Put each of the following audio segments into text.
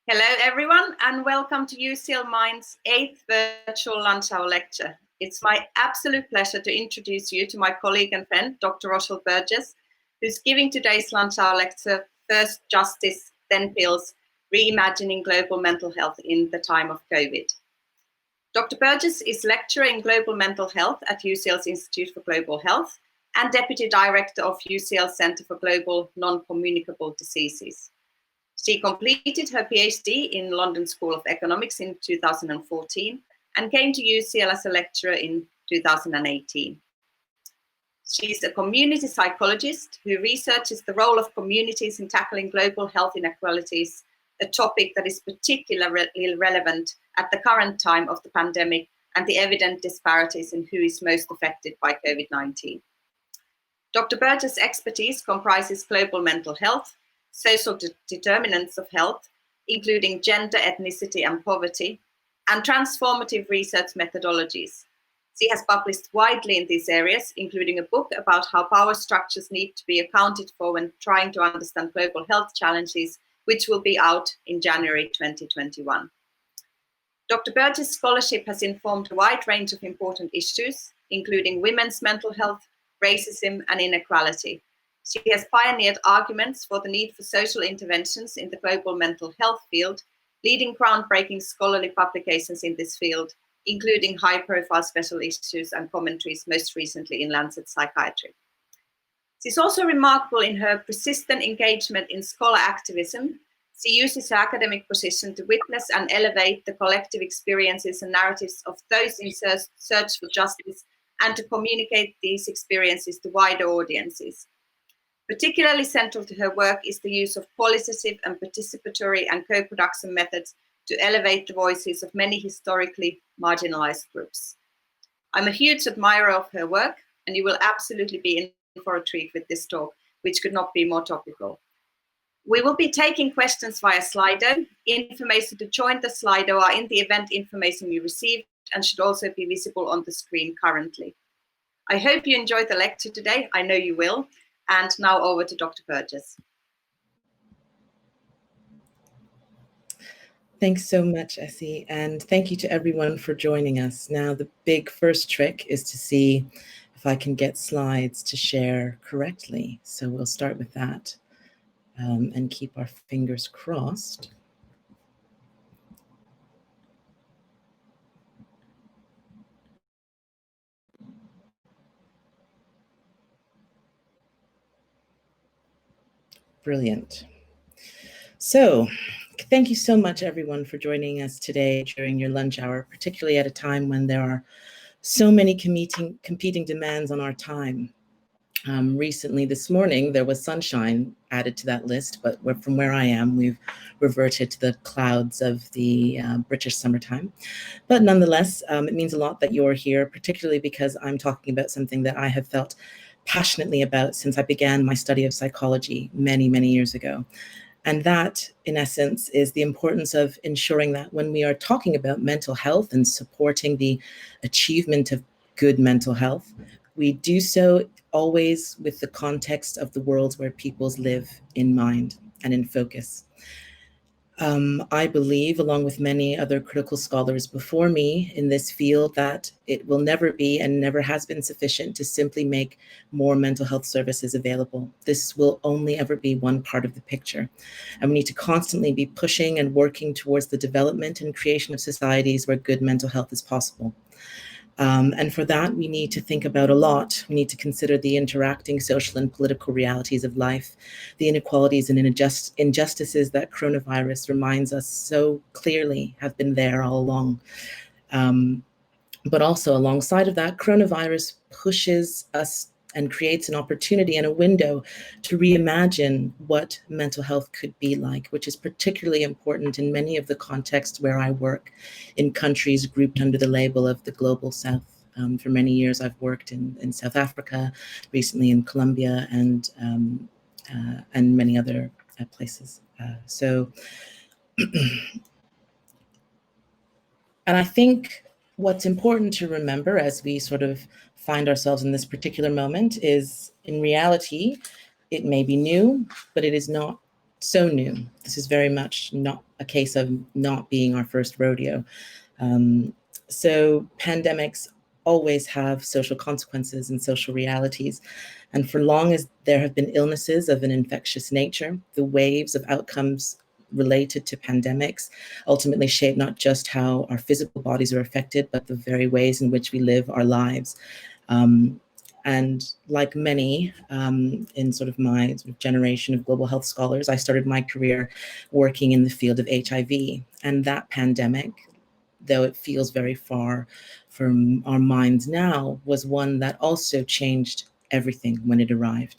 Hello everyone and welcome to UCL Mind's 8th virtual lunch hour lecture. It's my absolute pleasure to introduce you to my colleague and friend, Dr. Rochelle Burgess, who's giving today's lunch hour lecture, First Justice, Then Pills, Reimagining Global Mental Health in the Time of COVID. Dr. Burgess is lecturer in global mental health at UCL's Institute for Global Health and Deputy Director of UCL Center for Global Non-Communicable Diseases. She completed her PhD in London School of Economics in 2014 and came to UCL as a lecturer in 2018. She's a community psychologist who researches the role of communities in tackling global health inequalities, a topic that is particularly relevant at the current time of the pandemic and the evident disparities in who is most affected by COVID-19. Dr. Burgess' expertise comprises global mental health, social determinants of health, including gender, ethnicity, and poverty, and transformative research methodologies. She has published widely in these areas, including a book about how power structures need to be accounted for when trying to understand global health challenges, which will be out in January 2021. Dr. Burgess' scholarship has informed a wide range of important issues, including women's mental health, racism, and inequality. She has pioneered arguments for the need for social interventions in the global mental health field, leading groundbreaking scholarly publications in this field, including high-profile special issues and commentaries, most recently in Lancet Psychiatric. She's also remarkable in her persistent engagement in scholar activism. She uses her academic position to witness and elevate the collective experiences and narratives of those in search for justice and to communicate these experiences to wider audiences. Particularly central to her work is the use of qualitative and participatory and co-production methods to elevate the voices of many historically marginalized groups. I'm a huge admirer of her work, and you will absolutely be in for a treat with this talk, which could not be more topical. We will be taking questions via Slido. Information to join the Slido are in the event information you received and should also be visible on the screen currently. I hope you enjoyed the lecture today. I know you will. And now over to Dr. Burgess. Thanks so much, Essie, and thank you to everyone for joining us. Now, the big first trick is to see if I can get slides to share correctly. So we'll start with that and keep our fingers crossed. Brilliant. So, thank you so much, everyone, for joining us today during your lunch hour, particularly at a time when there are so many competing demands on our time. Recently, this morning, there was sunshine added to that list, but from where I am, we've reverted to the clouds of the British summertime. But nonetheless, it means a lot that you're here, particularly because I'm talking about something that I have felt passionately about since I began my study of psychology many, many years ago. And that, in essence, is the importance of ensuring that when we are talking about mental health and supporting the achievement of good mental health, we do so always with the context of the worlds where peoples live in mind and in focus. I believe, along with many other critical scholars before me in this field, that it will never be and never has been sufficient to simply make more mental health services available. This will only ever be one part of the picture. And we need to constantly be pushing and working towards the development and creation of societies where good mental health is possible. And for that, we need to think about a lot. We need to consider the interacting social and political realities of life, the inequalities and injustices that coronavirus reminds us so clearly have been there all along. But also alongside of that, coronavirus pushes us and creates an opportunity and a window to reimagine what mental health could be like, which is particularly important in many of the contexts where I work in countries grouped under the label of the Global South. For many years, I've worked in South Africa, recently in Colombia, and many other places. And I think what's important to remember as we sort of find ourselves in this particular moment is, in reality, it may be new, but it is not so new. This is very much not a case of not being our first rodeo. So pandemics always have social consequences and social realities. And for long as there have been illnesses of an infectious nature, the waves of outcomes related to pandemics ultimately shape not just how our physical bodies are affected, but the very ways in which we live our lives. And like many in sort of my sort of generation of global health scholars, I started my career working in the field of HIV. And that pandemic, though it feels very far from our minds now, was one that also changed everything when it arrived.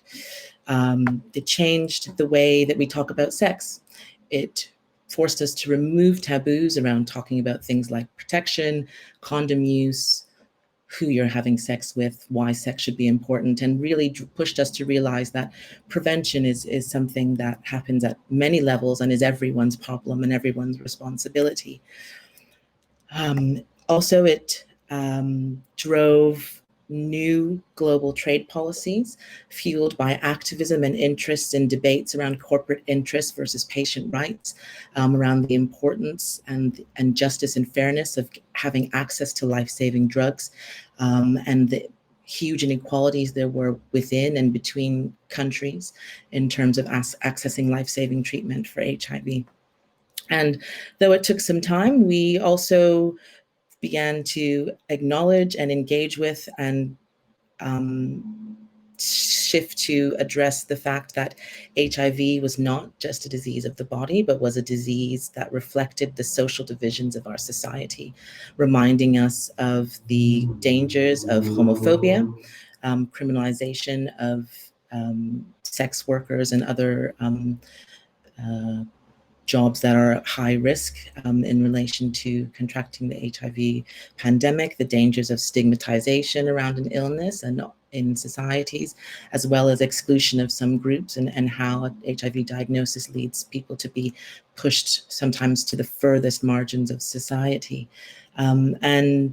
It changed the way that we talk about sex. It forced us to remove taboos around talking about things like protection, condom use, who you're having sex with, why sex should be important, and really pushed us to realize that prevention is something that happens at many levels and is everyone's problem and everyone's responsibility. Also, it drove new global trade policies fueled by activism and interests in debates around corporate interests versus patient rights, around the importance and justice and fairness of having access to life-saving drugs, and the huge inequalities there were within and between countries in terms of accessing life-saving treatment for HIV. And though it took some time, we also began to acknowledge and engage with and shift to address the fact that HIV was not just a disease of the body, but was a disease that reflected the social divisions of our society, reminding us of the dangers of homophobia, criminalization of sex workers and other jobs that are high risk in relation to contracting the HIV pandemic, the dangers of stigmatization around an illness and in societies, as well as exclusion of some groups and how HIV diagnosis leads people to be pushed sometimes to the furthest margins of society. In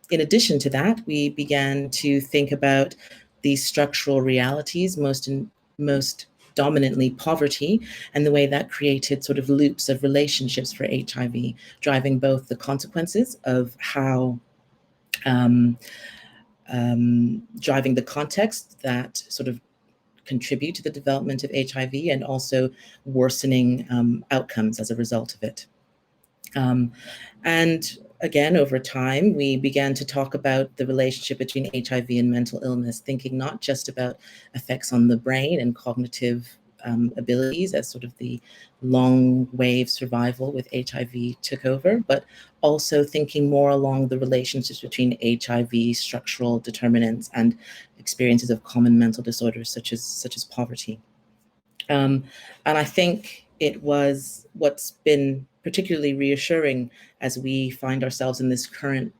addition to that, we began to think about these structural realities, most dominantly poverty, and the way that created sort of loops of relationships for HIV, driving both the consequences of how, driving the context that sort of contribute to the development of HIV and also worsening outcomes as a result of it. And again, over time, we began to talk about the relationship between HIV and mental illness, thinking not just about effects on the brain and cognitive abilities as sort of the long wave survival with HIV took over, but also thinking more along the relationships between HIV, structural determinants, and experiences of common mental disorders such as poverty. And I think it was what's been particularly reassuring as we find ourselves in this current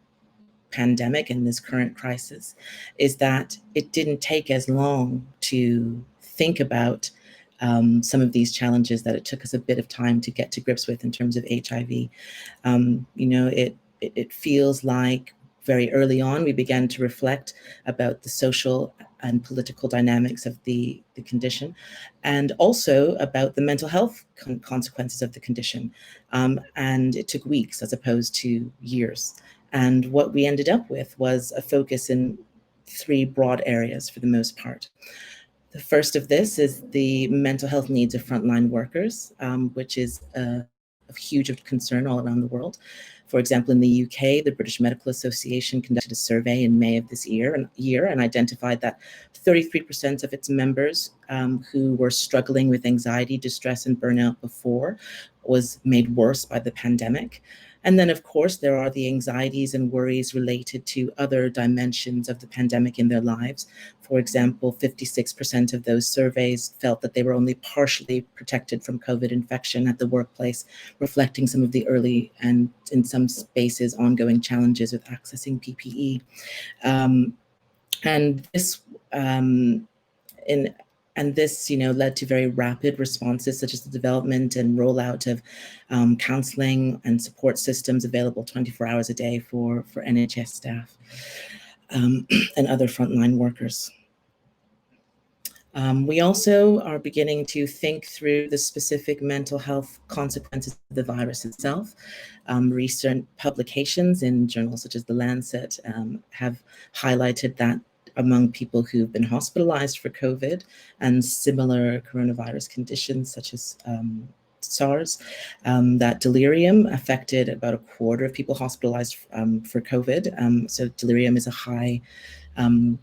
pandemic and this current crisis is that it didn't take as long to think about some of these challenges that it took us a bit of time to get to grips with in terms of HIV. It feels like very early on we began to reflect about the social and political dynamics of the condition, and also about the mental health consequences of the condition. And it took weeks as opposed to years. And what we ended up with was a focus in 3 broad areas for the most part. The first of this is the mental health needs of frontline workers, which is of huge concern all around the world. For example, in the UK, the British Medical Association conducted a survey in May of this year and identified that 33% of its members who were struggling with anxiety, distress, and burnout before was made worse by the pandemic. And then, of course, there are the anxieties and worries related to other dimensions of the pandemic in their lives. For example, 56% of those surveys felt that they were only partially protected from COVID infection at the workplace, reflecting some of the early and, in some spaces, ongoing challenges with accessing PPE. This led to very rapid responses, such as the development and rollout of counseling and support systems available 24 hours a day for NHS staff and other frontline workers. We also are beginning to think through the specific mental health consequences of the virus itself. Recent publications in journals such as The Lancet have highlighted that among people who've been hospitalized for COVID and similar coronavirus conditions such as SARS, that delirium affected about a quarter of people hospitalized for COVID. So delirium is a high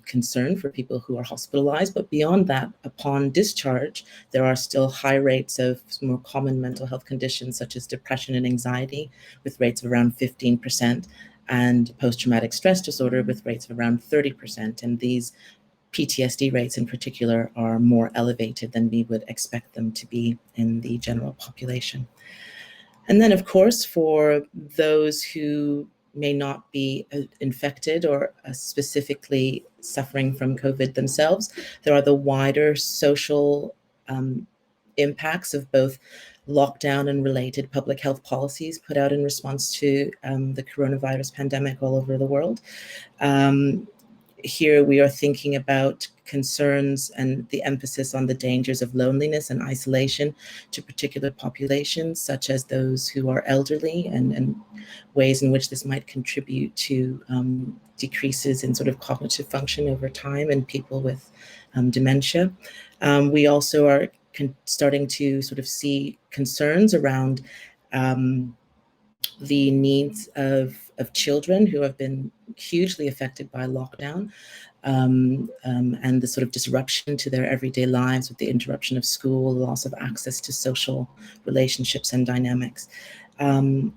concern for people who are hospitalized. But beyond that, upon discharge, there are still high rates of more common mental health conditions such as depression and anxiety, with rates of around 15%, and post-traumatic stress disorder with rates of around 30%. And these PTSD rates in particular are more elevated than we would expect them to be in the general population. And then, of course, for those who may not be infected or specifically suffering from COVID themselves, there are the wider social impacts of both lockdown and related public health policies put out in response to the coronavirus pandemic all over the world. Here we are thinking about concerns and the emphasis on the dangers of loneliness and isolation to particular populations, such as those who are elderly, and ways in which this might contribute to decreases in sort of cognitive function over time in people with dementia. We also are starting to sort of see concerns around the needs of children who have been hugely affected by lockdown, and the sort of disruption to their everyday lives with the interruption of school, loss of access to social relationships and dynamics. And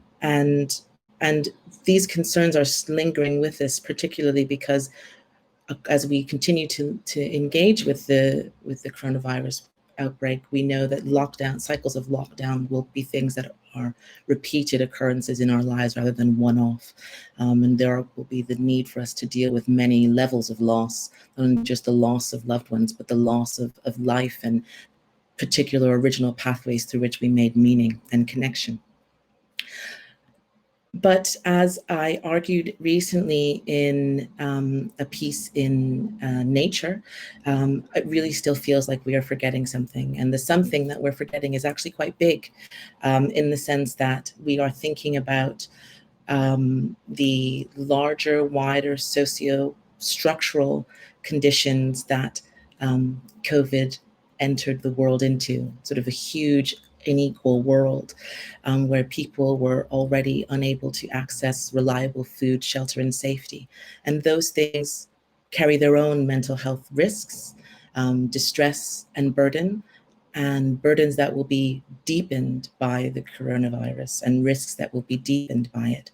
these concerns are lingering with us, particularly because as we continue to engage with the coronavirus outbreak, we know that cycles of lockdown will be things that are repeated occurrences in our lives rather than one-off. And there will be the need for us to deal with many levels of loss, not only just the loss of loved ones, but the loss of life and particular original pathways through which we made meaning and connection. But as I argued recently in a piece in Nature, it really still feels like we are forgetting something. And the something that we're forgetting is actually quite big, in the sense that we are thinking about the larger, wider socio-structural conditions that COVID entered the world into, sort of a huge unequal world where people were already unable to access reliable food, shelter, and safety. And those things carry their own mental health risks, distress, and burdens that will be deepened by the coronavirus and risks that will be deepened by it.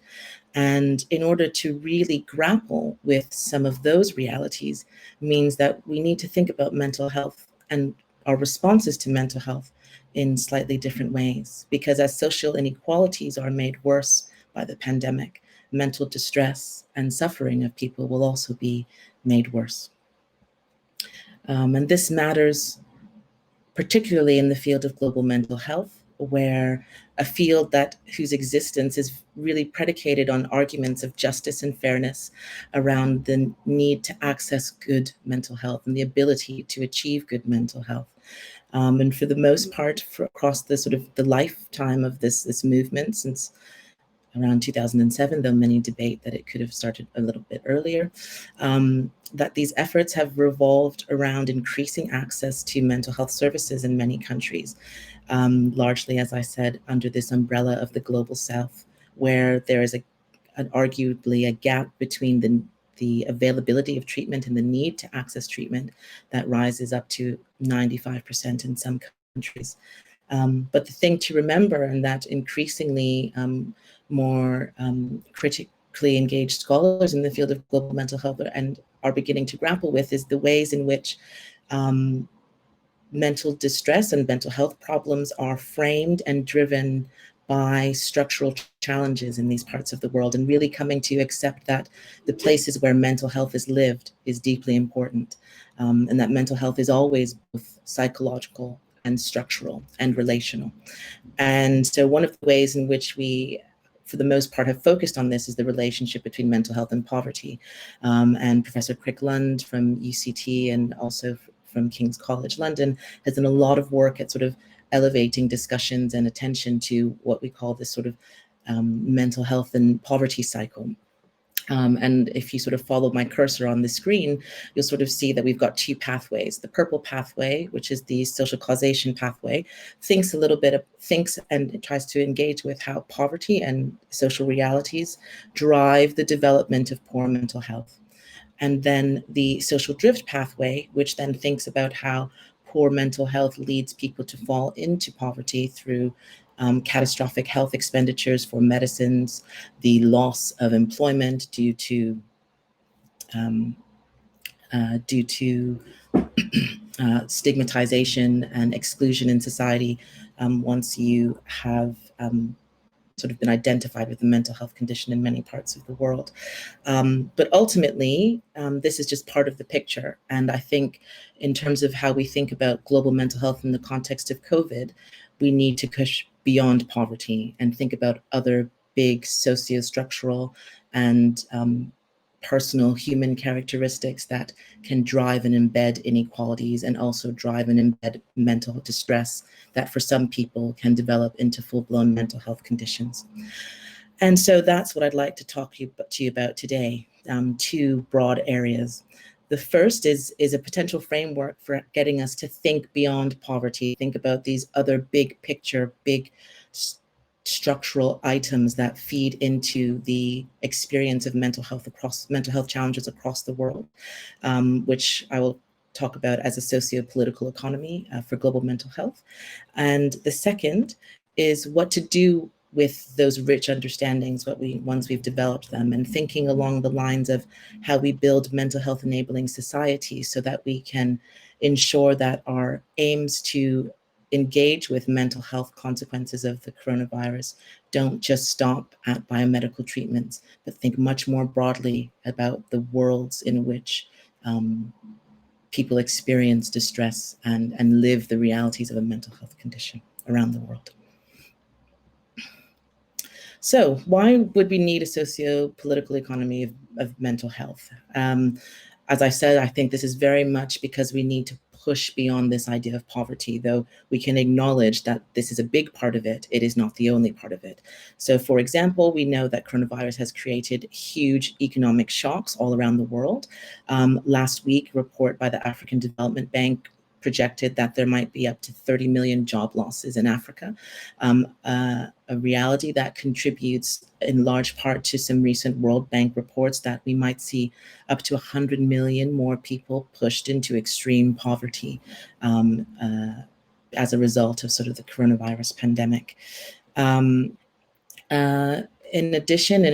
And in order to really grapple with some of those realities means that we need to think about mental health and our responses to mental health in slightly different ways, because as social inequalities are made worse by the pandemic, mental distress and suffering of people will also be made worse. And this matters particularly in the field of global mental health, where a field whose existence is really predicated on arguments of justice and fairness around the need to access good mental health and the ability to achieve good mental health. And for the most part, across the sort of the lifetime of this movement since around 2007, though many debate that it could have started a little bit earlier, that these efforts have revolved around increasing access to mental health services in many countries, largely, as I said, under this umbrella of the Global South, where there is arguably a gap between the availability of treatment and the need to access treatment that rises up to 95% in some countries. But the thing to remember, and that increasingly more critically engaged scholars in the field of global mental health and are beginning to grapple with, is the ways in which mental distress and mental health problems are framed and driven by structural challenges in these parts of the world, and really coming to accept that the places where mental health is lived is deeply important, and that mental health is always both psychological and structural and relational. And so one of the ways in which we, for the most part, have focused on this is the relationship between mental health and poverty. And Professor Crick Lund from UCT and also from King's College London, has done a lot of work at sort of elevating discussions and attention to what we call this sort of mental health and poverty cycle. And if you sort of follow my cursor on the screen, you'll sort of see that we've got two pathways. The purple pathway, which is the social causation pathway, thinks and it tries to engage with how poverty and social realities drive the development of poor mental health. And then the social drift pathway, which then thinks about how poor mental health leads people to fall into poverty through catastrophic health expenditures for medicines, the loss of employment due to stigmatization and exclusion in society once you have sort of been identified with a mental health condition in many parts of the world. But ultimately, this is just part of the picture. And I think in terms of how we think about global mental health in the context of COVID, we need to push beyond poverty and think about other big socio-structural and personal human characteristics that can drive and embed inequalities and also drive and embed mental distress that for some people can develop into full-blown mental health conditions. And so that's what I'd like to talk to you about today, two broad areas. The first is a potential framework for getting us to think beyond poverty, think about these other big picture, big structural items that feed into the experience of mental health challenges across the world, which I will talk about as a socio-political economy for global mental health. And the second is what to do with those rich understandings, once we've developed them, and thinking along the lines of how we build mental health enabling societies so that we can ensure that our aims to engage with mental health consequences of the coronavirus don't just stop at biomedical treatments, but think much more broadly about the worlds in which people experience distress and live the realities of a mental health condition around the world. So why would we need a socio-political economy of mental health? As I said, I think this is very much because we need to push beyond this idea of poverty, though we can acknowledge that this is a big part of it. It is not the only part of it. So for example, we know that coronavirus has created huge economic shocks all around the world. Last week, a report by the African Development Bank projected that there might be up to 30 million job losses in Africa, a reality that contributes in large part to some recent World Bank reports that we might see up to 100 million more people pushed into extreme poverty as a result of sort of the coronavirus pandemic. In addition,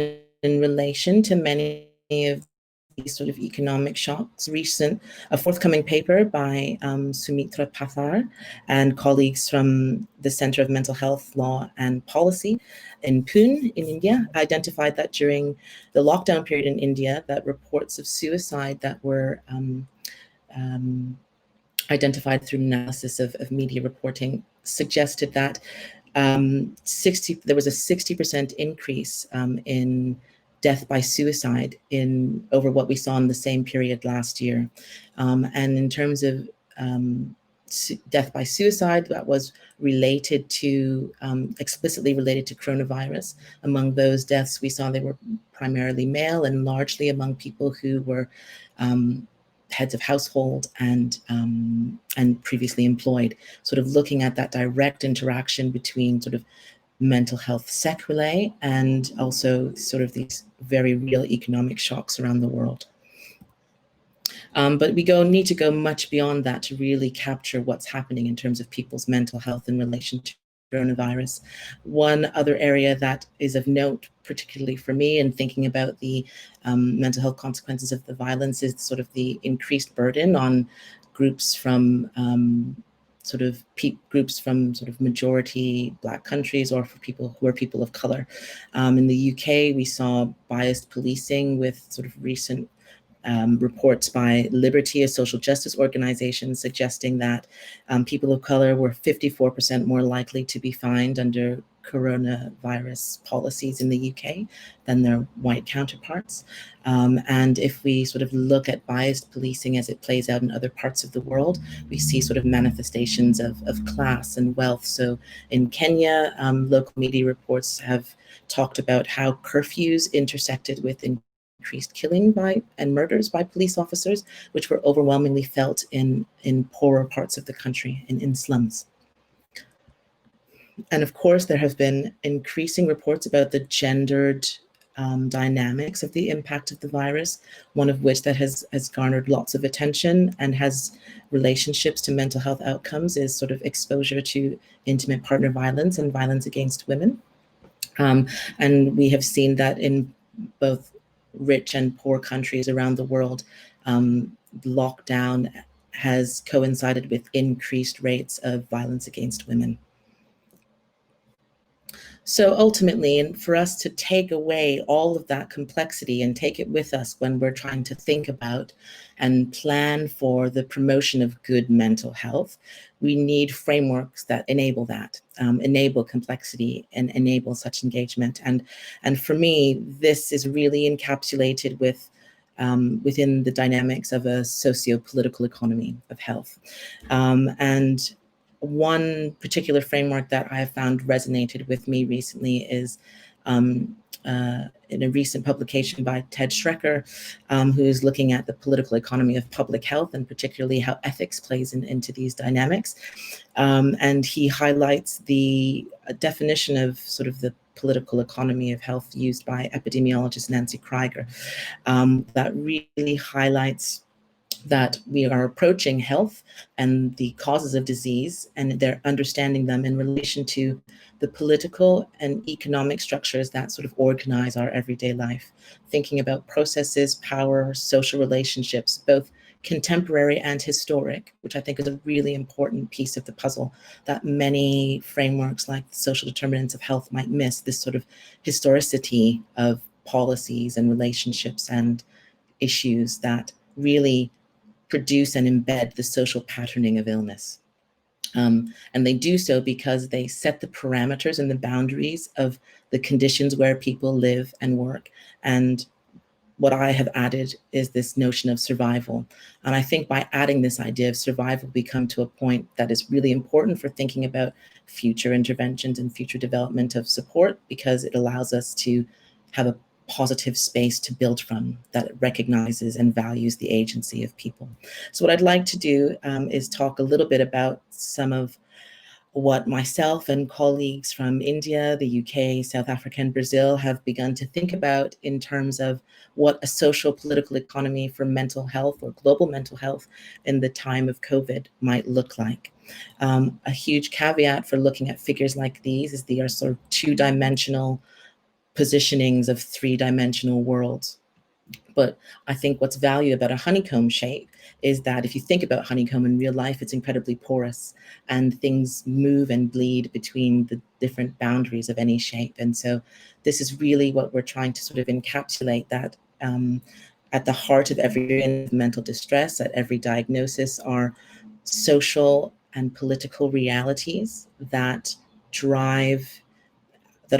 in relation to many of these sort of economic shocks, a forthcoming paper by Sumitra Pathar and colleagues from the Center of Mental Health Law and Policy in Pune in India identified that during the lockdown period in India, that reports of suicide that were identified through analysis of media reporting suggested that there was a 60% increase in death by suicide over what we saw in the same period last year. And in terms of death by suicide, that was related to, explicitly related to coronavirus. Among those deaths, we saw they were primarily male and largely among people who were heads of household and previously employed, sort of looking at that direct interaction between sort of mental health sequelae and also sort of these very real economic shocks around the world. But we need to go much beyond that to really capture what's happening in terms of people's mental health in relation to coronavirus. One other area that is of note, particularly for me in thinking about the mental health consequences of the violence, is sort of the increased burden on groups from majority Black countries or for people who are people of color. In the UK, we saw biased policing with sort of recent reports by Liberty, a social justice organization, suggesting that people of color were 54% more likely to be fined under coronavirus policies in the UK than their white counterparts. And if we sort of look at biased policing as it plays out in other parts of the world, we see sort of manifestations of class and wealth. So in Kenya, local media reports have talked about how curfews intersected with increased killing and murders by police officers, which were overwhelmingly felt in poorer parts of the country, in slums. And of course, there have been increasing reports about the gendered dynamics of the impact of the virus, one of which that has garnered lots of attention and has relationships to mental health outcomes is sort of exposure to intimate partner violence and violence against women. And we have seen that in both rich and poor countries around the world, lockdown has coincided with increased rates of violence against women. So ultimately, and for us to take away all of that complexity and take it with us when we're trying to think about and plan for the promotion of good mental health, we need frameworks that enable that, enable complexity and enable such engagement. And for me, this is really encapsulated within the dynamics of a socio-political economy of health. And one particular framework that I have found resonated with me recently is in a recent publication by Ted Schrecker, who is looking at the political economy of public health and particularly how ethics plays into these dynamics. And he highlights the definition of sort of the political economy of health used by epidemiologist Nancy Krieger, that really highlights that we are approaching health and the causes of disease and they're understanding them in relation to the political and economic structures that sort of organize our everyday life, thinking about processes, power, social relationships, both contemporary and historic, which I think is a really important piece of the puzzle that many frameworks like social determinants of health might miss, this sort of historicity of policies and relationships and issues that really produce and embed the social patterning of illness. And they do so because they set the parameters and the boundaries of the conditions where people live and work. And what I have added is this notion of survival. And I think by adding this idea of survival, we come to a point that is really important for thinking about future interventions and future development of support, because it allows us to have a positive space to build from that recognizes and values the agency of people. So what I'd like to do is talk a little bit about some of what myself and colleagues from India, the UK, South Africa, and Brazil have begun to think about in terms of what a social political economy for mental health or global mental health in the time of COVID might look like. A huge caveat for looking at figures like these is they are sort of two-dimensional positionings of three-dimensional worlds. But I think what's valuable about a honeycomb shape is that if you think about honeycomb in real life, it's incredibly porous and things move and bleed between the different boundaries of any shape. And so this is really what we're trying to sort of encapsulate, that at the heart of every mental distress, at every diagnosis, are social and political realities that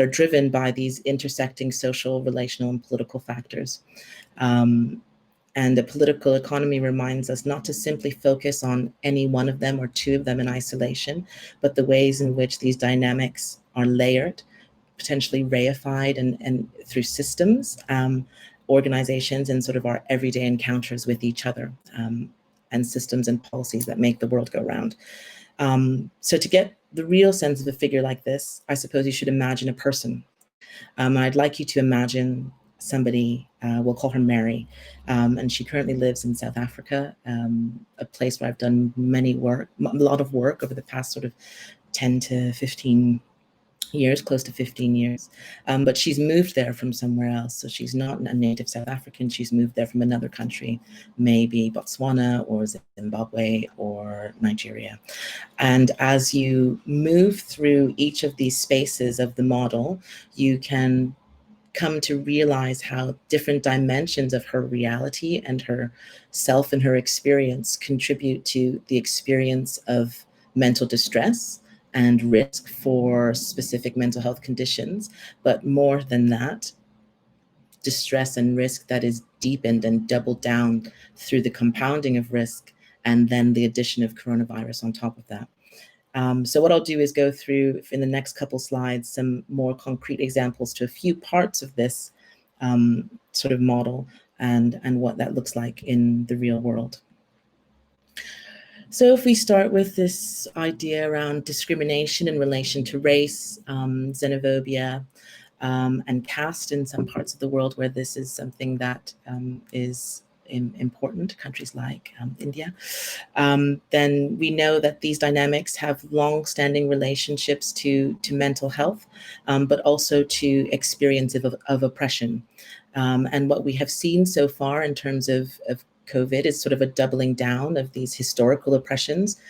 are driven by these intersecting social, relational, and political factors. And the political economy reminds us not to simply focus on any one of them or two of them in isolation, but the ways in which these dynamics are layered, potentially reified and through systems, organizations, and sort of our everyday encounters with each other, and systems and policies that make the world go round. So to get the real sense of a figure like this, I suppose you should imagine a person. I'd like you to imagine somebody, we'll call her Mary, and she currently lives in South Africa, a place where I've done a lot of work over the past sort of 10 to 15 years, close to 15 years. But she's moved there from somewhere else. So she's not a native South African. She's moved there from another country, maybe Botswana or Zimbabwe or Nigeria. And as you move through each of these spaces of the model, you can come to realize how different dimensions of her reality and her self and her experience contribute to the experience of mental distress and risk for specific mental health conditions. But more than that, distress and risk that is deepened and doubled down through the compounding of risk and then the addition of coronavirus on top of that. So what I'll do is go through in the next couple slides some more concrete examples to a few parts of this sort of model and what that looks like in the real world. So if we start with this idea around discrimination in relation to race, xenophobia, and caste in some parts of the world where this is something that is important, countries like India, then we know that these dynamics have long-standing relationships to mental health, but also to experience of oppression. And what we have seen so far in terms of COVID is sort of a doubling down of these historical oppressions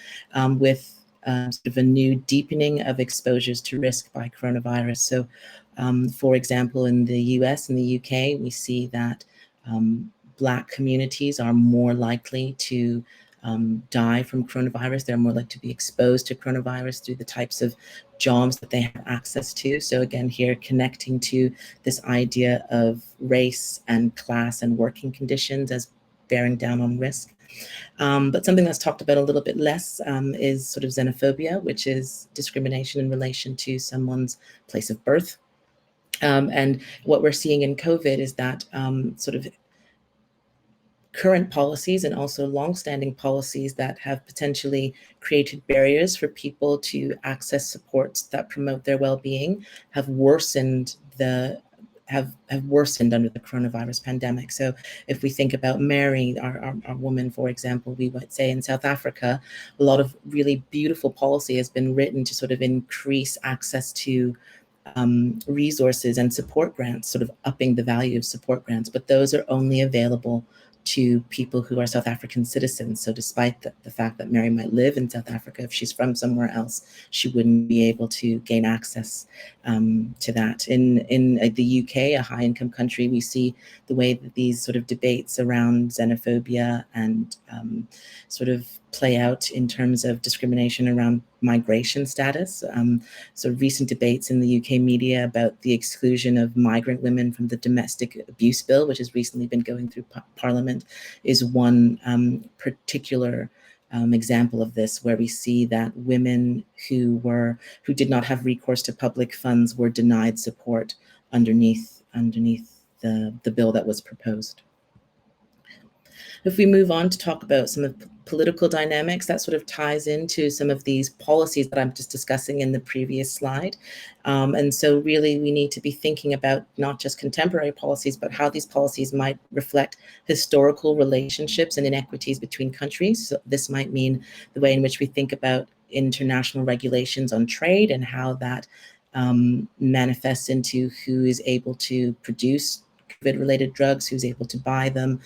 with sort of a new deepening of exposures to risk by coronavirus. So, for example, in the US and the UK, we see that Black communities are more likely to die from coronavirus. They're more likely to be exposed to coronavirus through the types of jobs that they have access to. So again, here connecting to this idea of race and class and working conditions as bearing down on risk. But something that's talked about a little bit less is sort of xenophobia, which is discrimination in relation to someone's place of birth. And what we're seeing in COVID is that sort of current policies and also longstanding policies that have potentially created barriers for people to access supports that promote their well-being have worsened have worsened under the coronavirus pandemic. So if we think about Mary, our woman, for example, we would say in South Africa, a lot of really beautiful policy has been written to sort of increase access to resources and support grants, sort of upping the value of support grants, but those are only available to people who are South African citizens. So despite the fact that Mary might live in South Africa, if she's from somewhere else, she wouldn't be able to gain access to that. In the UK, a high income country, we see the way that these sort of debates around xenophobia and sort of play out in terms of discrimination around migration status. So recent debates in the UK media about the exclusion of migrant women from the domestic abuse bill, which has recently been going through Parliament, is one particular example of this, where we see that women who did not have recourse to public funds were denied support underneath the bill that was proposed. If we move on to talk about some of the political dynamics, that sort of ties into some of these policies that I'm just discussing in the previous slide. And so really we need to be thinking about not just contemporary policies, but how these policies might reflect historical relationships and inequities between countries. So this might mean the way in which we think about international regulations on trade and how that manifests into who is able to produce COVID-related drugs, who's able to buy them,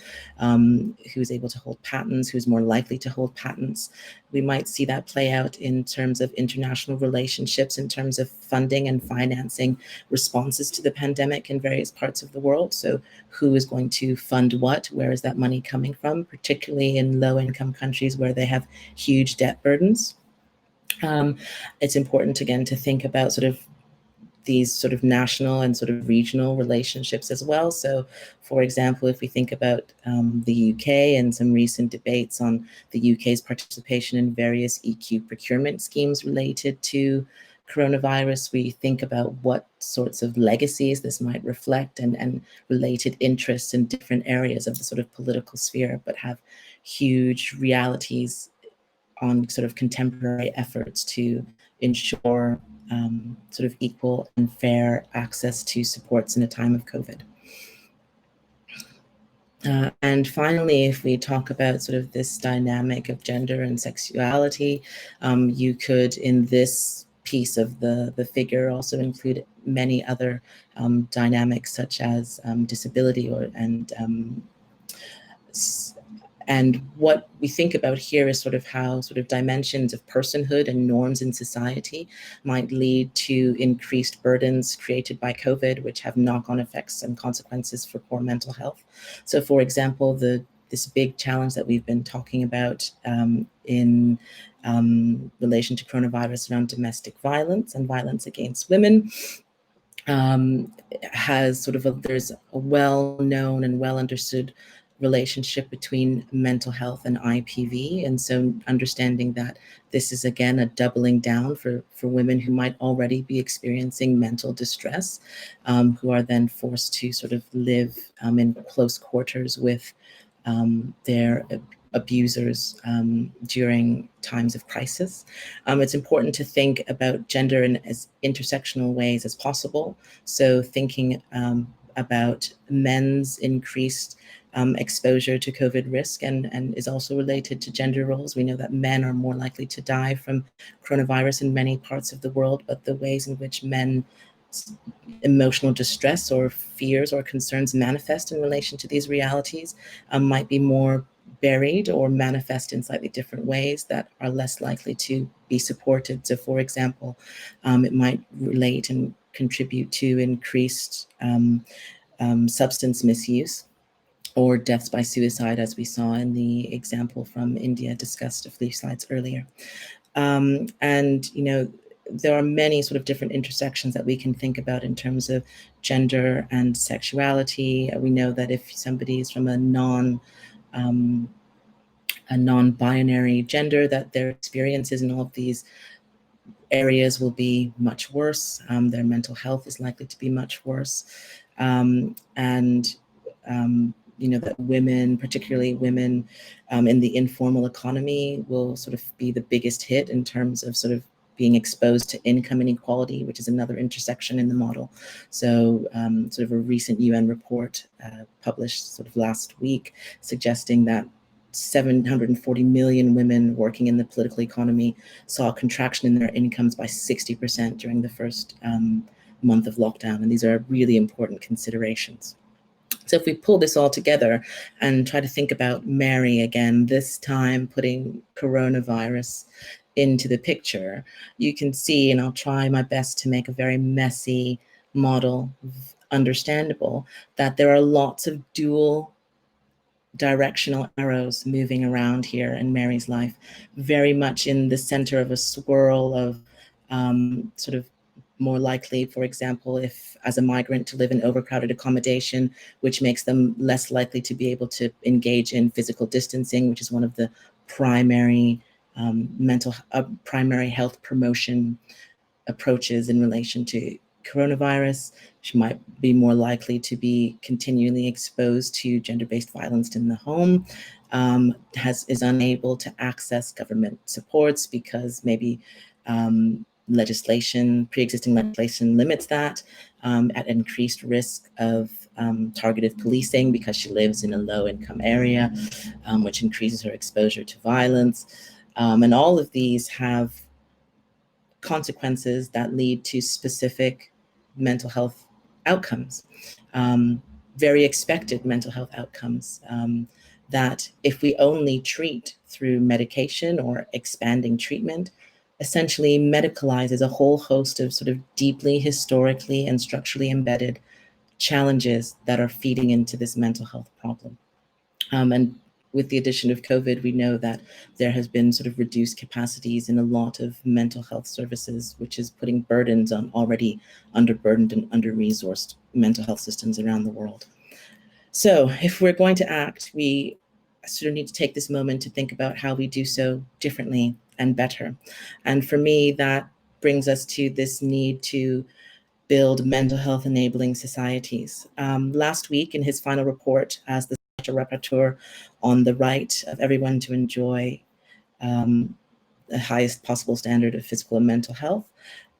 who's able to hold patents, who's more likely to hold patents. We might see that play out in terms of international relationships, in terms of funding and financing responses to the pandemic in various parts of the world. So who is going to fund what? Where is that money coming from, particularly in low-income countries where they have huge debt burdens? It's important, again, to think about sort of these sort of national and sort of regional relationships as well. So, for example, if we think about the UK and some recent debates on the UK's participation in various EQ procurement schemes related to coronavirus, we think about what sorts of legacies this might reflect and related interests in different areas of the sort of political sphere, but have huge realities on sort of contemporary efforts to ensure sort of equal and fair access to supports in a time of COVID. And finally, if we talk about sort of this dynamic of gender and sexuality, you could, in this piece of the figure, also include many other dynamics such as disability And what we think about here is sort of how sort of dimensions of personhood and norms in society might lead to increased burdens created by COVID, which have knock-on effects and consequences for poor mental health. So for example, this big challenge that we've been talking about in relation to coronavirus around domestic violence and violence against women has sort of there's a well-known and well-understood relationship between mental health and IPV. And so understanding that this is, again, a doubling down for women who might already be experiencing mental distress, who are then forced to sort of live in close quarters with their abusers during times of crisis. It's important to think about gender in as intersectional ways as possible. So thinking about men's increased exposure to COVID risk and is also related to gender roles. We know that men are more likely to die from coronavirus in many parts of the world, but the ways in which men's emotional distress or fears or concerns manifest in relation to these realities might be more buried or manifest in slightly different ways that are less likely to be supported. So for example, it might relate and contribute to increased substance misuse or deaths by suicide, as we saw in the example from India discussed a few slides earlier. And, you know, there are many sort of different intersections that we can think about in terms of gender and sexuality. We know that if somebody is from a non-binary gender, that their experiences in all of these areas will be much worse. Their mental health is likely to be much worse. You know, that women, particularly women in the informal economy, will sort of be the biggest hit in terms of sort of being exposed to income inequality, which is another intersection in the model. So sort of a recent UN report published sort of last week suggesting that 740 million women working in the political economy saw a contraction in their incomes by 60% during the first month of lockdown. And these are really important considerations. So if we pull this all together and try to think about Mary again, this time putting coronavirus into the picture, you can see, and I'll try my best to make a very messy model understandable, that there are lots of dual directional arrows moving around here in Mary's life, very much in the center of a swirl of sort of more likely, for example, if as a migrant to live in overcrowded accommodation, which makes them less likely to be able to engage in physical distancing, which is one of the primary primary health promotion approaches in relation to coronavirus. She might be more likely to be continually exposed to gender-based violence in the home, is unable to access government supports because maybe pre-existing legislation limits that, at increased risk of targeted policing because she lives in a low-income area, which increases her exposure to violence. And all of these have consequences that lead to specific mental health outcomes, very expected mental health outcomes, that if we only treat through medication or expanding treatment, essentially medicalizes a whole host of sort of deeply historically and structurally embedded challenges that are feeding into this mental health problem. And with the addition of COVID, we know that there has been sort of reduced capacities in a lot of mental health services, which is putting burdens on already underburdened and under-resourced mental health systems around the world. So if we're going to act, we sort of need to take this moment to think about how we do so differently and better. And for me, that brings us to this need to build mental health enabling societies. Last week, in his final report as the rapporteur on the right of everyone to enjoy the highest possible standard of physical and mental health,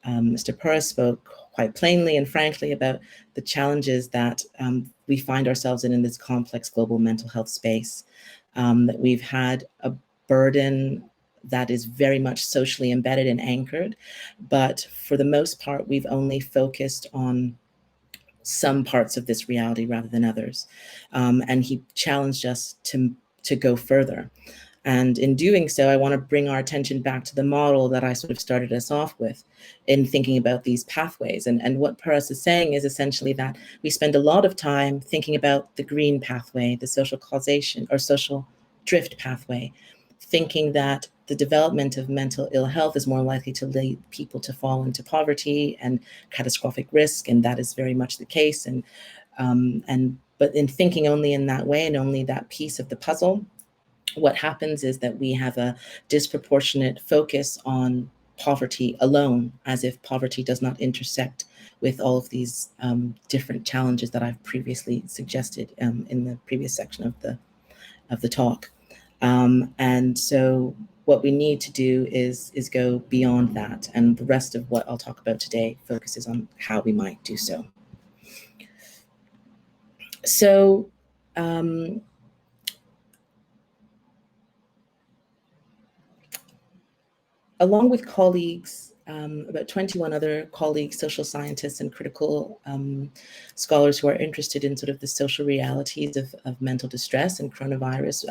Mr. Burgess spoke quite plainly and frankly about the challenges that we find ourselves in this complex global mental health space, that we've had a burden that is very much socially embedded and anchored, but for the most part, we've only focused on some parts of this reality rather than others. And he challenged us to to go further. And in doing so, I want to bring our attention back to the model that I sort of started us off with in thinking about these pathways. And what Paras is saying is essentially that we spend a lot of time thinking about the green pathway, the social causation or social drift pathway, thinking that the development of mental ill health is more likely to lead people to fall into poverty and catastrophic risk, and that is very much the case. But in thinking only in that way and only that piece of the puzzle, what happens is that we have a disproportionate focus on poverty alone, as if poverty does not intersect with all of these different challenges that I've previously suggested in the previous section of the talk. And so what we need to do is go beyond that. And the rest of what I'll talk about today focuses on how we might do so. So, along with colleagues, about 21 other colleagues, social scientists and critical scholars who are interested in sort of the social realities of mental distress and coronavirus,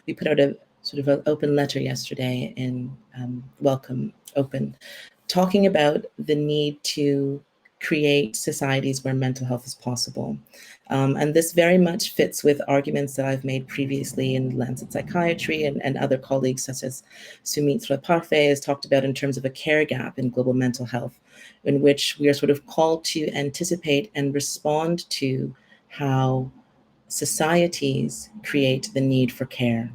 we put out a sort of an open letter yesterday in Welcome Open, talking about the need to create societies where mental health is possible. And this very much fits with arguments that I've made previously in Lancet Psychiatry, and other colleagues such as Sumitra Parfait has talked about in terms of a care gap in global mental health, in which we are sort of called to anticipate and respond to how societies create the need for care,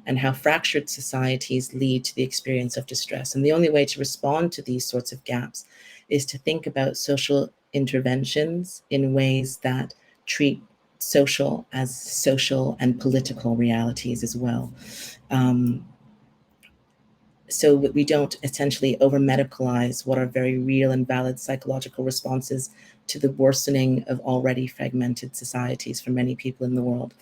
and how fractured societies lead to the experience of distress. And the only way to respond to these sorts of gaps is to think about social interventions in ways that treat social as social and political realities as well. So we don't essentially over-medicalize what are very real and valid psychological responses to the worsening of already fragmented societies for many people in the world.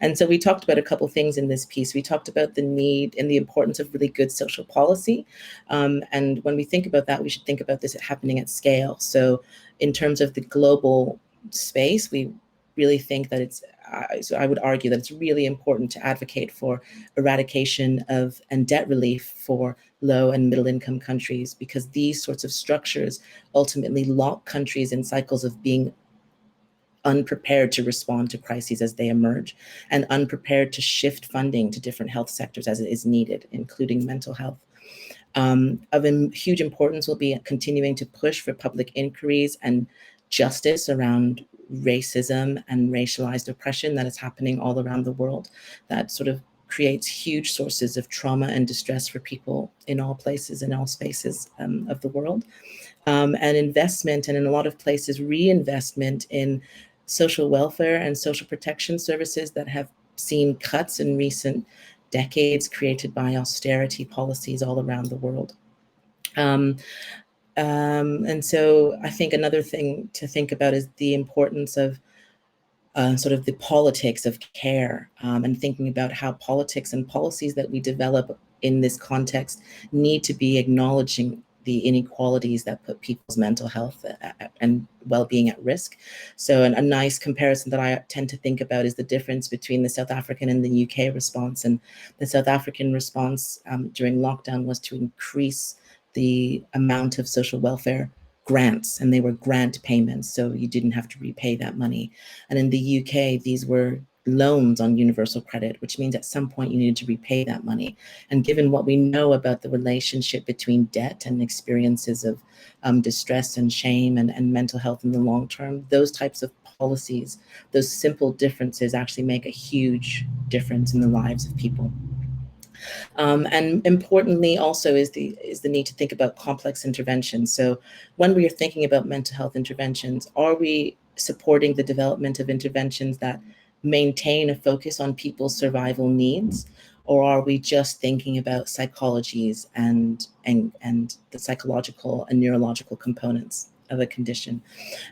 And so we talked about a couple things in this piece. We talked about the need and the importance of really good social policy. And when we think about that, we should think about this happening at scale. So in terms of the global space, we really think that so I would argue that it's really important to advocate for eradication of and debt relief for low and middle income countries, because these sorts of structures ultimately lock countries in cycles of being unprepared to respond to crises as they emerge, and unprepared to shift funding to different health sectors as it is needed, including mental health. Of huge importance will be continuing to push for public inquiries and justice around racism and racialized oppression that is happening all around the world, that sort of creates huge sources of trauma and distress for people in all places, in all spaces of the world. And investment, and in a lot of places, reinvestment in social welfare and social protection services that have seen cuts in recent decades created by austerity policies all around the world. And so I think another thing to think about is the importance of sort of the politics of care, and thinking about how politics and policies that we develop in this context need to be acknowledging the inequalities that put people's mental health and well-being at risk. So a nice comparison that I tend to think about is the difference between the South African and the UK response. And the South African response during lockdown was to increase the amount of social welfare grants, and they were grant payments, so you didn't have to repay that money. And in the UK, these were loans on universal credit, which means at some point you needed to repay that money. And given what we know about the relationship between debt and experiences of distress and shame and mental health in the long term, those types of policies, those simple differences actually make a huge difference in the lives of people. And importantly also is the need to think about complex interventions. So when we are thinking about mental health interventions, are we supporting the development of interventions that maintain a focus on people's survival needs, or are we just thinking about psychologies and the psychological and neurological components of a condition?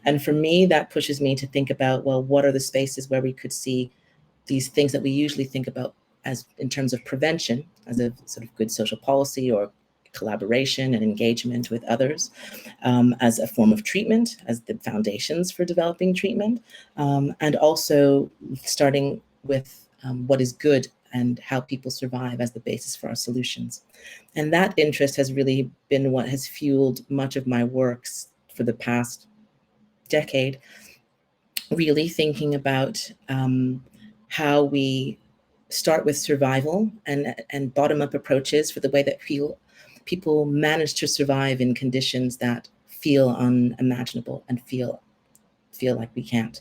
And for me, that pushes me to think about, well, what are the spaces where we could see these things that we usually think about as in terms of prevention, as a sort of good social policy or collaboration and engagement with others, as a form of treatment, as the foundations for developing treatment, and also starting with what is good and how people survive as the basis for our solutions. And that interest has really been what has fueled much of my works for the past decade, really thinking about how we start with survival and bottom-up approaches for the way that people manage to survive in conditions that feel unimaginable and feel like we can't.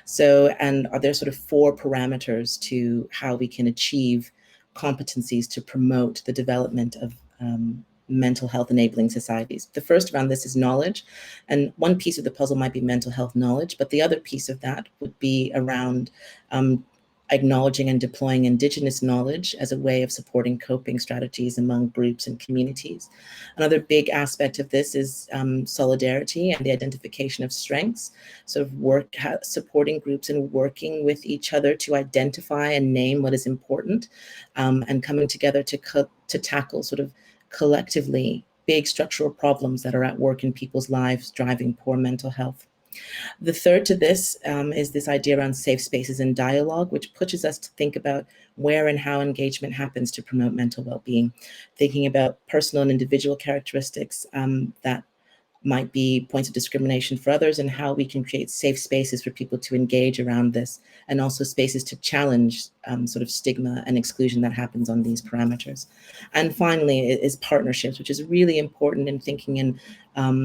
So, and are there sort of 4 parameters to how we can achieve competencies to promote the development of mental health enabling societies. The first around this is knowledge. And one piece of the puzzle might be mental health knowledge, but the other piece of that would be around acknowledging and deploying Indigenous knowledge as a way of supporting coping strategies among groups and communities. Another big aspect of this is solidarity and the identification of strengths, sort of supporting groups and working with each other to identify and name what is important, and coming together to tackle sort of collectively big structural problems that are at work in people's lives, driving poor mental health. The third to this is this idea around safe spaces and dialogue, which pushes us to think about where and how engagement happens to promote mental well-being, thinking about personal and individual characteristics that might be points of discrimination for others, and how we can create safe spaces for people to engage around this, and also spaces to challenge sort of stigma and exclusion that happens on these parameters. And finally is partnerships, which is really important in thinking in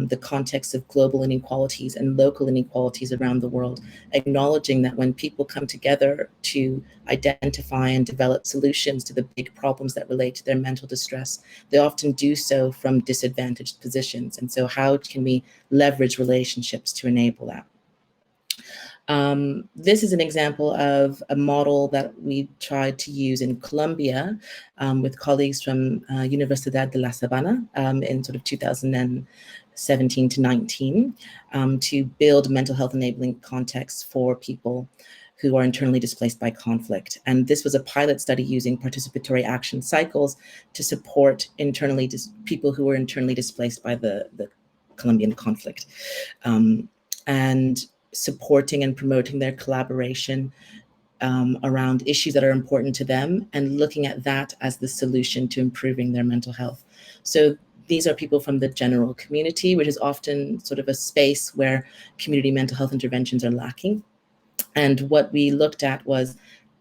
the context of global inequalities and local inequalities around the world, acknowledging that when people come together to identify and develop solutions to the big problems that relate to their mental distress, they often do so from disadvantaged positions. And so how can we leverage relationships to enable that? This is an example of a model that we tried to use in Colombia with colleagues from Universidad de La Sabana in sort of 2017 to 19 to build mental health enabling contexts for people who are internally displaced by conflict. And this was a pilot study using participatory action cycles to support people who were internally displaced by the Colombian conflict, and supporting and promoting their collaboration around issues that are important to them, and looking at that as the solution to improving their mental health. So these are people from the general community, which is often sort of a space where community mental health interventions are lacking. And what we looked at was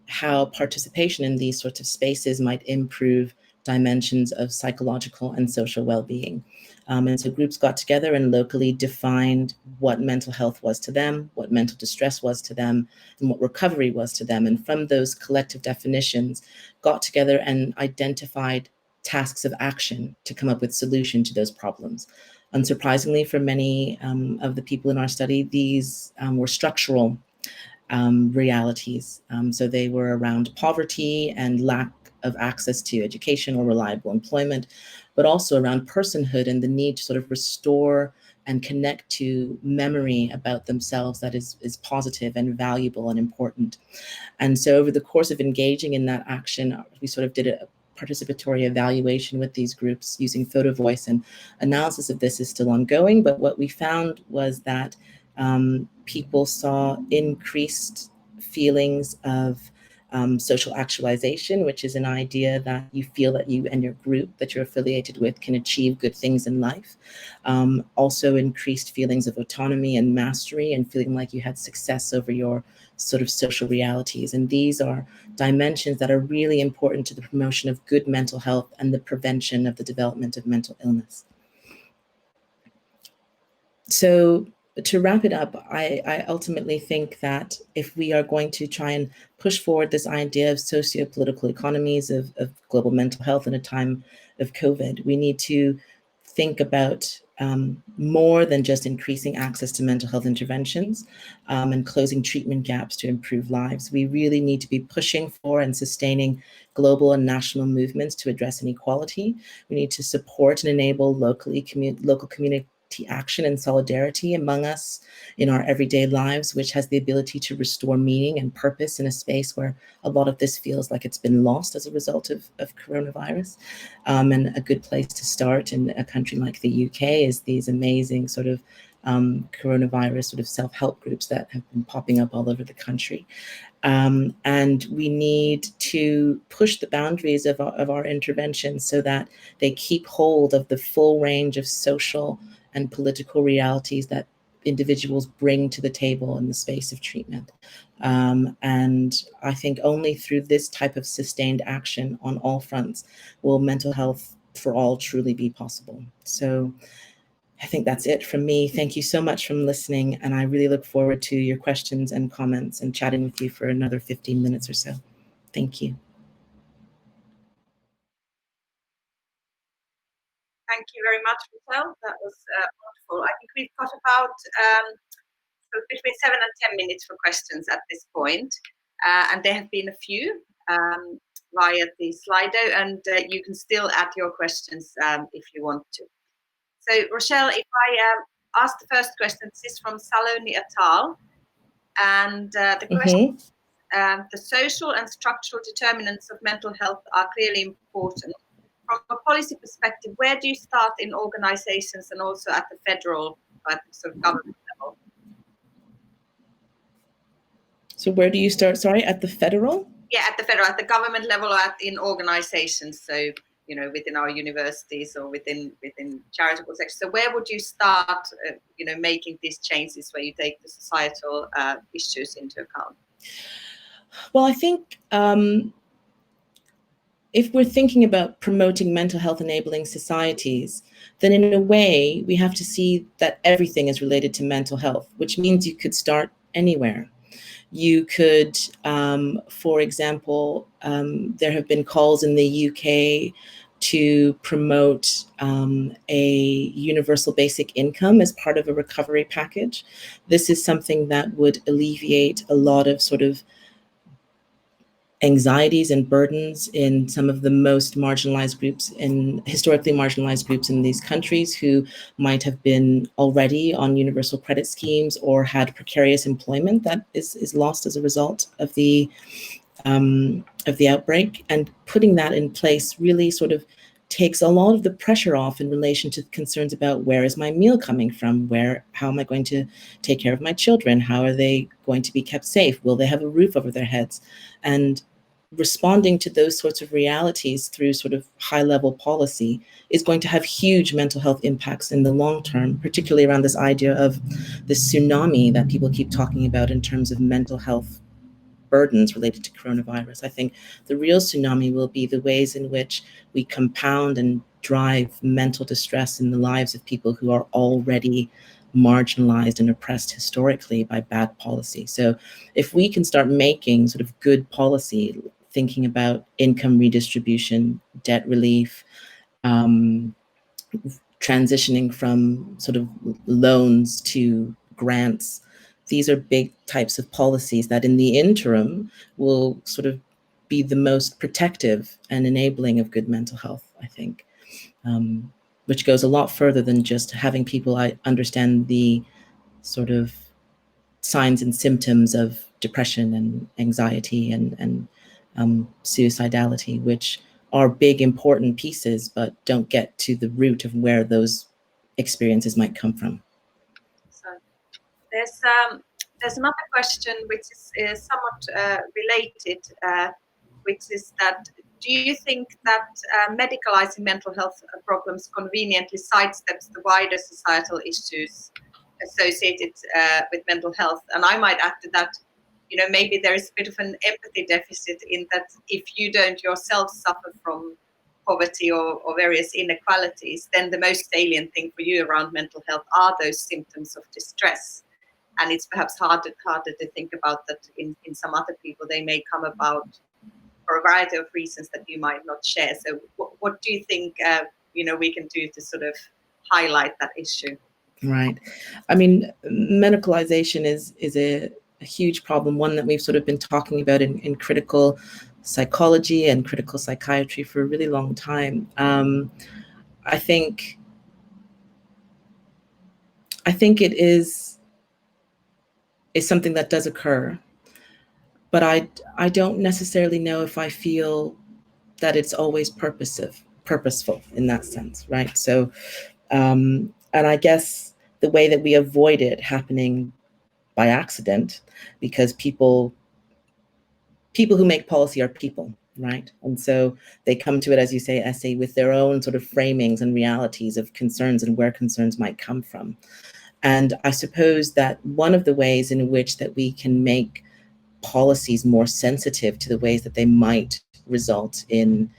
how participation in these sorts of spaces might improve dimensions of psychological and social well-being. And so groups got together and locally defined what mental health was to them, what mental distress was to them, and what recovery was to them. And from those collective definitions, got together and identified tasks of action to come up with solutions to those problems. Unsurprisingly, for many of the people in our study, these were structural realities. So they were around poverty and lack of access to education or reliable employment, but also around personhood and the need to sort of restore and connect to memory about themselves that is positive and valuable and important. And so over the course of engaging in that action, we sort of did a participatory evaluation with these groups using photo voice, and analysis of this is still ongoing. But what we found was that people saw increased feelings of social actualization, which is an idea that you feel that you and your group that you're affiliated with can achieve good things in life. Also increased feelings of autonomy and mastery, and feeling like you had success over your sort of social realities. And these are dimensions that are really important to the promotion of good mental health and the prevention of the development of mental illness. So to wrap it up, I ultimately think that if we are going to try and push forward this idea of socio-political economies of global mental health in a time of COVID, we need to think about more than just increasing access to mental health interventions and closing treatment gaps to improve lives. We really need to be pushing for and sustaining global and national movements to address inequality. We need to support and enable local community action and solidarity among us in our everyday lives, which has the ability to restore meaning and purpose in a space where a lot of this feels like it's been lost as a result of coronavirus. And a good place to start in a country like the UK is these amazing sort of coronavirus sort of self-help groups that have been popping up all over the country. And we need to push the boundaries of our interventions so that they keep hold of the full range of social and political realities that individuals bring to the table in the space of treatment. And I think only through this type of sustained action on all fronts will mental health for all truly be possible. So I think that's it from me. Thank you so much for listening, and I really look forward to your questions and comments and chatting with you for another 15 minutes or so. Thank you. Thank you very much, Rochelle. That was wonderful. I think we've got about between 7 and 10 minutes for questions at this point. And there have been a few via the Slido, and you can still add your questions if you want to. So, Rochelle, if I ask the first question, this is from Saloni et al. And the question the social and structural determinants of mental health are clearly important. From a policy perspective, where do you start in organizations and also at the federal sort of government level? So where do you start, sorry, at the federal? Yeah, at the government level or in organizations. So, you know, within our universities or within charitable sectors. So where would you start, making these changes where you take the societal issues into account? Well, I think if we're thinking about promoting mental health enabling societies, then in a way, we have to see that everything is related to mental health, which means you could start anywhere. You could, for example, there have been calls in the UK to promote a universal basic income as part of a recovery package. This is something that would alleviate a lot of sort of anxieties and burdens in some of the most marginalized groups and historically marginalized groups in these countries who might have been already on universal credit schemes or had precarious employment that is lost as a result of the outbreak. And putting that in place really sort of takes a lot of the pressure off in relation to concerns about where is my meal coming from, how am I going to take care of my children, how are they going to be kept safe, will they have a roof over their heads? And responding to those sorts of realities through sort of high-level policy is going to have huge mental health impacts in the long term, particularly around this idea of the tsunami that people keep talking about in terms of mental health burdens related to coronavirus. I think the real tsunami will be the ways in which we compound and drive mental distress in the lives of people who are already marginalized and oppressed historically by bad policy. So if we can start making sort of good policy, thinking about income redistribution, debt relief, transitioning from sort of loans to grants, these are big types of policies that in the interim will sort of be the most protective and enabling of good mental health, I think, which goes a lot further than just having people understand the sort of signs and symptoms of depression and anxiety and suicidality, which are big, important pieces, but don't get to the root of where those experiences might come from. So there's another question which is somewhat related, which is that do you think that medicalizing mental health problems conveniently sidesteps the wider societal issues associated with mental health? And I might add to that, maybe there is a bit of an empathy deficit in that if you don't yourself suffer from poverty or various inequalities, then the most salient thing for you around mental health are those symptoms of distress. And it's perhaps harder to think about that in some other people. They may come about for a variety of reasons that you might not share. So what do you think we can do to sort of highlight that issue? Right. I mean, medicalization is a huge problem, one that we've sort of been talking about in critical psychology and critical psychiatry for a really long time. I think it is something that does occur, but I don't necessarily know if I feel that it's always purposeful in that sense, right? So, and I guess the way that we avoid it happening by accident, because people who make policy are people, right? And so they come to it, as you say, Essie, with their own sort of framings and realities of concerns and where concerns might come from. And I suppose that one of the ways in which that we can make policies more sensitive to the ways that they might result in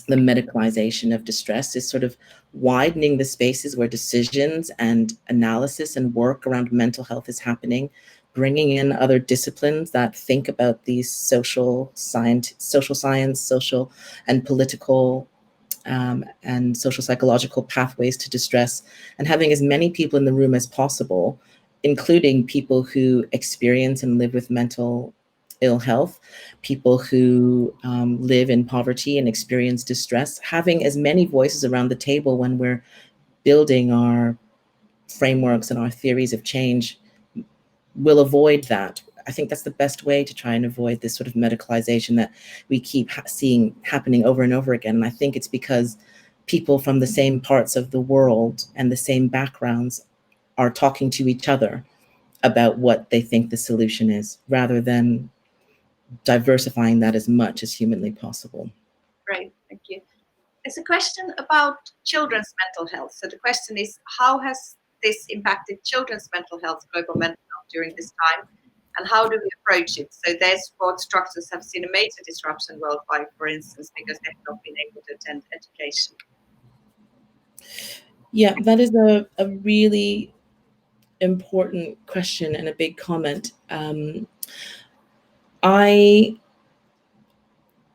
the medicalization of distress is sort of widening the spaces where decisions and analysis and work around mental health is happening, bringing in other disciplines that think about these social science, social and political and social psychological pathways to distress, and having as many people in the room as possible, including people who experience and live with mental ill health, people who live in poverty and experience distress, having as many voices around the table when we're building our frameworks and our theories of change will avoid that. I think that's the best way to try and avoid this sort of medicalization that we keep seeing happening over and over again. And I think it's because people from the same parts of the world and the same backgrounds are talking to each other about what they think the solution is, rather than diversifying that as much as humanly possible. Great, thank you. There's a question about children's mental health. So the question is, how has this impacted children's mental health, global mental health during this time? And how do we approach it? So their support structures have seen a major disruption worldwide, for instance, because they've not been able to attend education. Yeah, that is a really important question and a big comment.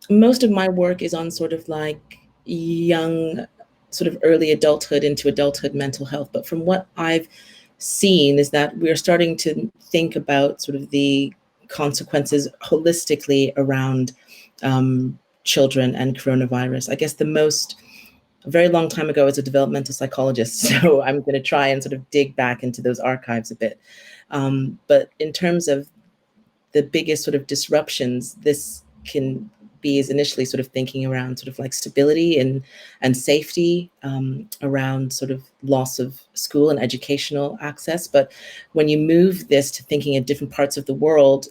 Most of my work is on sort of like young, sort of early adulthood into adulthood mental health. But from what I've seen is that we're starting to think about sort of the consequences holistically around children and coronavirus. I guess a very long time ago as a developmental psychologist, so I'm going to try and sort of dig back into those archives a bit. But in terms of the biggest sort of disruptions, this can be is initially sort of thinking around sort of like stability and safety around sort of loss of school and educational access. But when you move this to thinking in different parts of the world,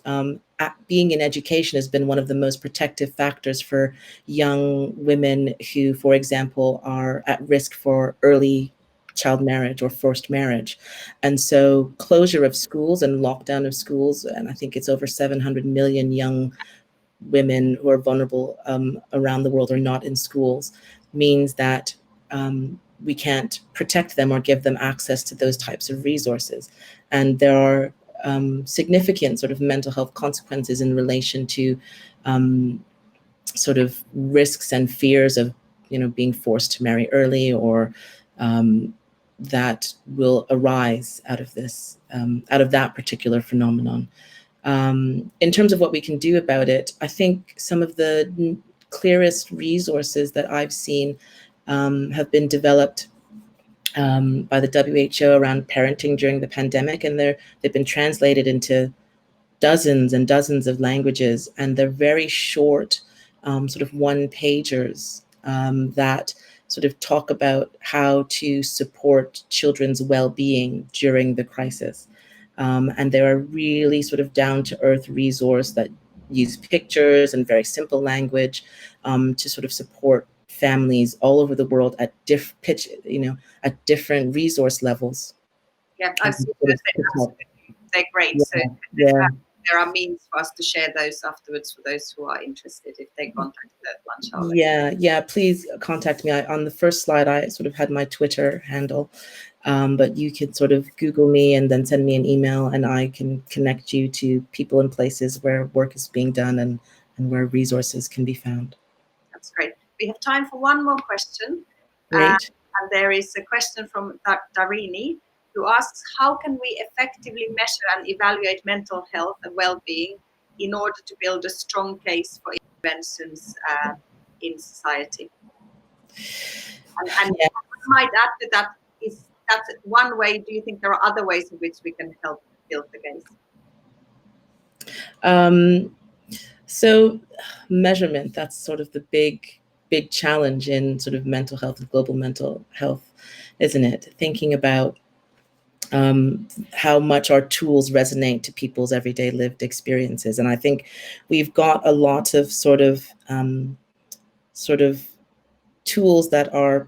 being in education has been one of the most protective factors for young women who, for example, are at risk for early child marriage or forced marriage. And so closure of schools and lockdown of schools, and I think it's over 700 million young women who are vulnerable around the world are not in schools, means that we can't protect them or give them access to those types of resources. And there are significant sort of mental health consequences in relation to sort of risks and fears of, being forced to marry early, or that will arise out of this, out of that particular phenomenon. In terms of what we can do about it, I think some of the clearest resources that I've seen have been developed by the WHO around parenting during the pandemic, and they've been translated into dozens and dozens of languages, and they're very short, sort of one-pagers that sort of talk about how to support children's well-being during the crisis. And they're a really sort of down-to-earth resource that use pictures and very simple language to sort of support families all over the world at at different resource levels. Yeah, I've seen those. They're great. Yeah, so there are means for us to share those afterwards for those who are interested if they contact the lunch hour. Yeah, please contact me. On the first slide, I sort of had my Twitter handle, but you can sort of Google me and then send me an email, and I can connect you to people and places where work is being done and where resources can be found. That's great. We have time for one more question. Great. And there is a question from Darini, who asks, how can we effectively measure and evaluate mental health and well-being in order to build a strong case for interventions in society? And I might add to that, that's one way. Do you think there are other ways in which we can help build the case? So measurement, that's sort of the big big challenge in sort of mental health and global mental health, isn't it? Thinking about how much our tools resonate to people's everyday lived experiences. And I think we've got a lot of sort of tools that are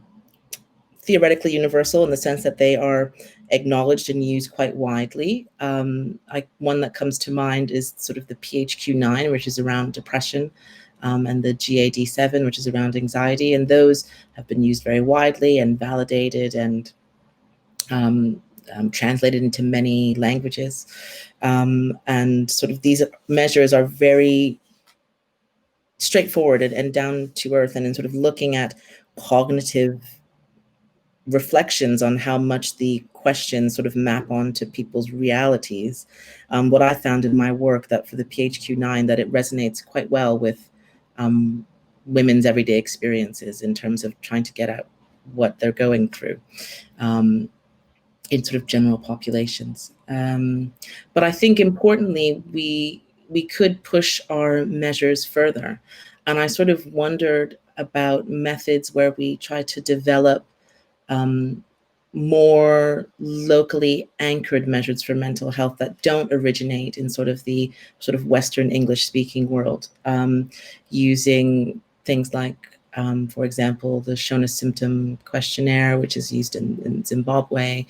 theoretically universal in the sense that they are acknowledged and used quite widely. One that comes to mind is sort of the PHQ-9, which is around depression, and the GAD-7, which is around anxiety. And those have been used very widely and validated and translated into many languages. And sort of these measures are very straightforward and down to earth, and in sort of looking at cognitive reflections on how much the questions sort of map onto people's realities. What I found in my work that for the PHQ-9, that it resonates quite well with women's everyday experiences in terms of trying to get at what they're going through in sort of general populations. But I think importantly, we could push our measures further. And I sort of wondered about methods where we try to develop more locally anchored measures for mental health that don't originate in sort of the Western English speaking world, using things like, for example, the Shona Symptom Questionnaire, which is used in Zimbabwe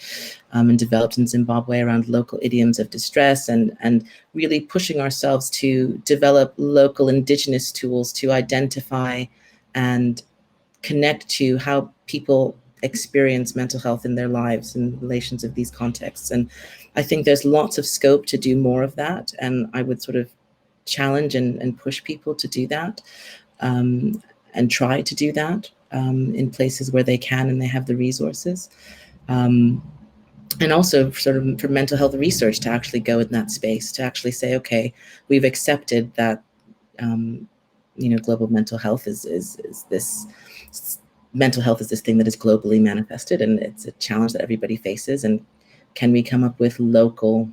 and developed in Zimbabwe around local idioms of distress, and really pushing ourselves to develop local indigenous tools to identify and connect to how people experience mental health in their lives in relations of these contexts. And I think there's lots of scope to do more of that. And I would sort of challenge and push people to do that, and try to do that in places where they can and they have the resources. And also sort of for mental health research to actually go in that space, to actually say, okay, we've accepted that global mental health is this mental health is this thing that is globally manifested, and it's a challenge that everybody faces. And can we come up with local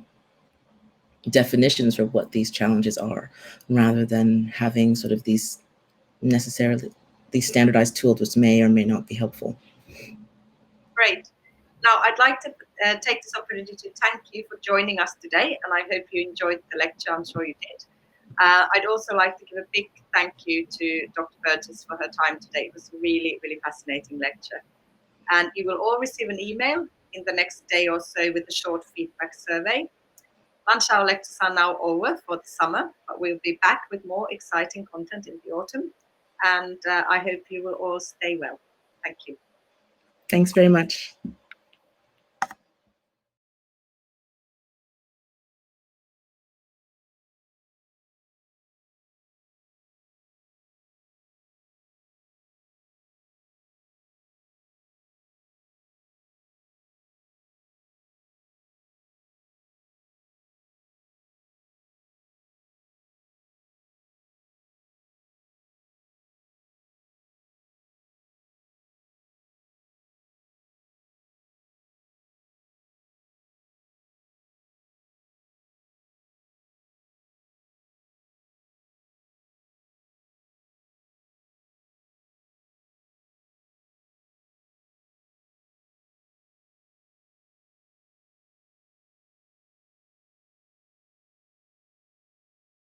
definitions for what these challenges are, rather than having sort of these standardized tools which may or may not be helpful. Great. Now, I'd like to take this opportunity to thank you for joining us today, and I hope you enjoyed the lecture. I'm sure you did. I'd also like to give a big thank you to Dr. Burgess for her time today. It was a really, really fascinating lecture. And you will all receive an email in the next day or so with a short feedback survey. Lunch hour lectures are now over for the summer, but we'll be back with more exciting content in the autumn. And I hope you will all stay well. Thank you. Thanks very much.